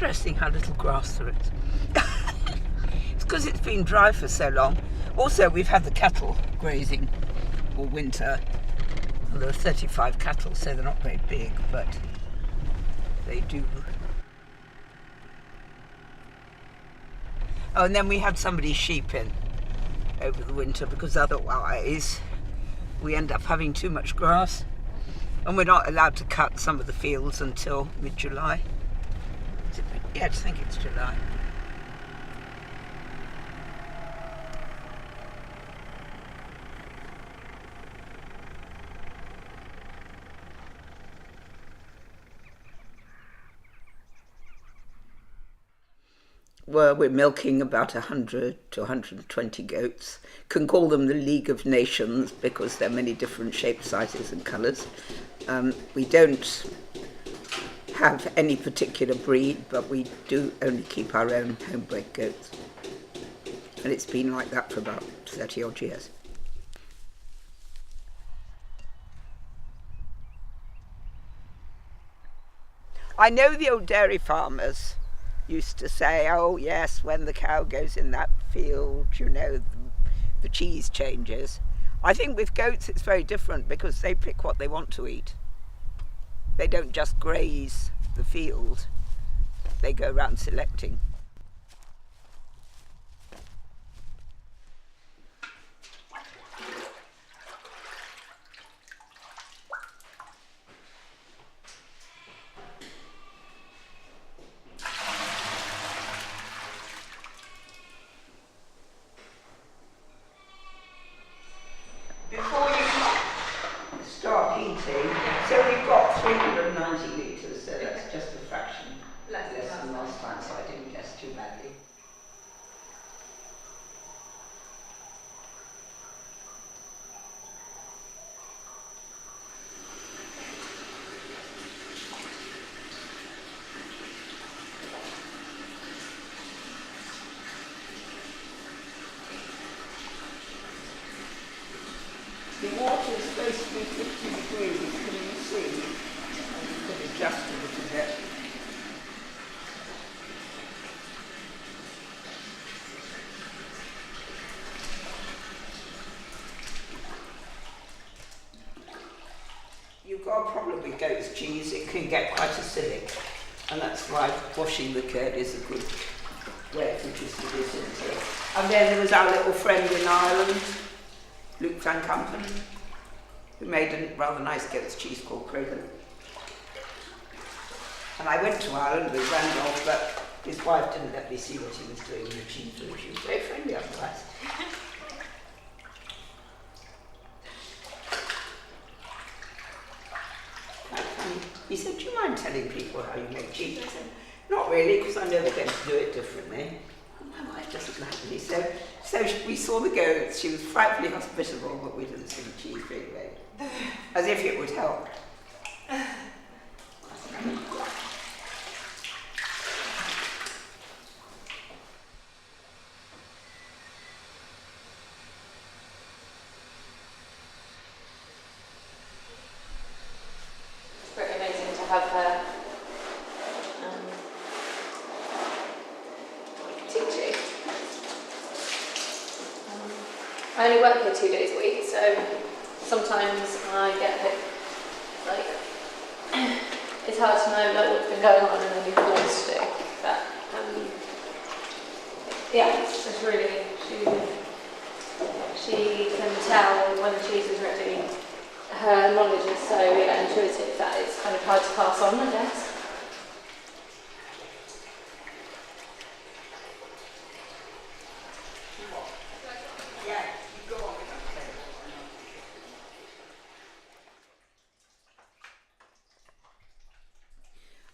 interesting how little grass there is. It's because it's been dry for so long. Also, we've had the cattle grazing all winter. Well, there are 35 cattle, so they're not very big, but they do. Oh, and then we had somebody's sheep in over the winter because otherwise we end up having too much grass, and we're not allowed to cut some of the fields until mid-July. Yeah, I think it's July. Well, we're milking about 100 to 120 goats. Can call them the League of Nations because there are many different shapes, sizes and colours. We don't have any particular breed, but we do only keep our own home-bred goats. And it's been like that for about 30 odd years. I know the old dairy farmers used to say, oh yes, when the cow goes in that field, you know, the cheese changes. I think with goats it's very different because they pick what they want to eat. They don't just graze the field, they go around selecting. Before you start heating, so we've got 390 litres, so that's just a fraction less than last time, so I didn't guess too badly. The water is supposed to be 50 degrees, can you see? And you could adjust a little bit. You've got a problem with goat's cheese, it can get quite acidic, and that's why washing the curd is a good way of reducing the acidity. And then there was our little friend in Ireland, Luke Van Kampen, who made a rather nice goat's cheese called Crogan. And I went to Ireland with Randolph, but his wife didn't let me see what he was doing in the cheese room. She was very friendly otherwise. He said, do you mind telling people how you make cheese? I said, not really, because I know they're going to do it differently. My wife doesn't like me. So we saw the goats, she was frightfully hospitable, but we didn't see the cheese being made. As if it would help. It's pretty amazing to have her teach you. I only work here 2 days a week, so sometimes I get a bit like it's hard to know like what's been going on and then you're forced to do. But yeah, it's really she can tell when the cheese is ready. Her knowledge is so intuitive that it's kind of hard to pass on, I guess.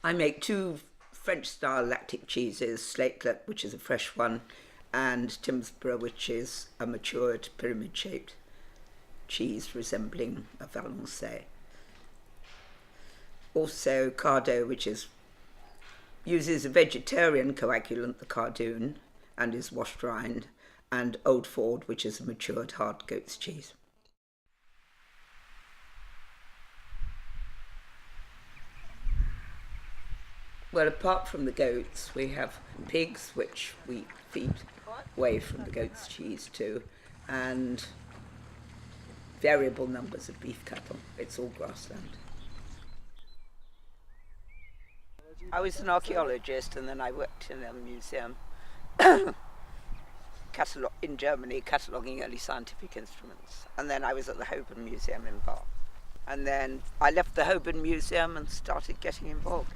I make 2 French-style lactic cheeses, Sleightlett, which is a fresh one, and Tymsboro, which is a matured pyramid-shaped cheese resembling a Valençay. Also Cardo, which uses a vegetarian coagulant, the cardoon, and is washed rind, and Old Ford, which is a matured hard goat's cheese. Well, apart from the goats, we have pigs, which we feed away from the goat's cheese to, and variable numbers of beef cattle. It's all grassland. I was an archaeologist, and then I worked in a museum in Germany, cataloguing early scientific instruments. And then I was at the Holborn Museum in Bath. And then I left the Holborn Museum and started getting involved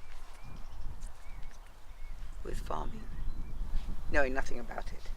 with farming, knowing nothing about it.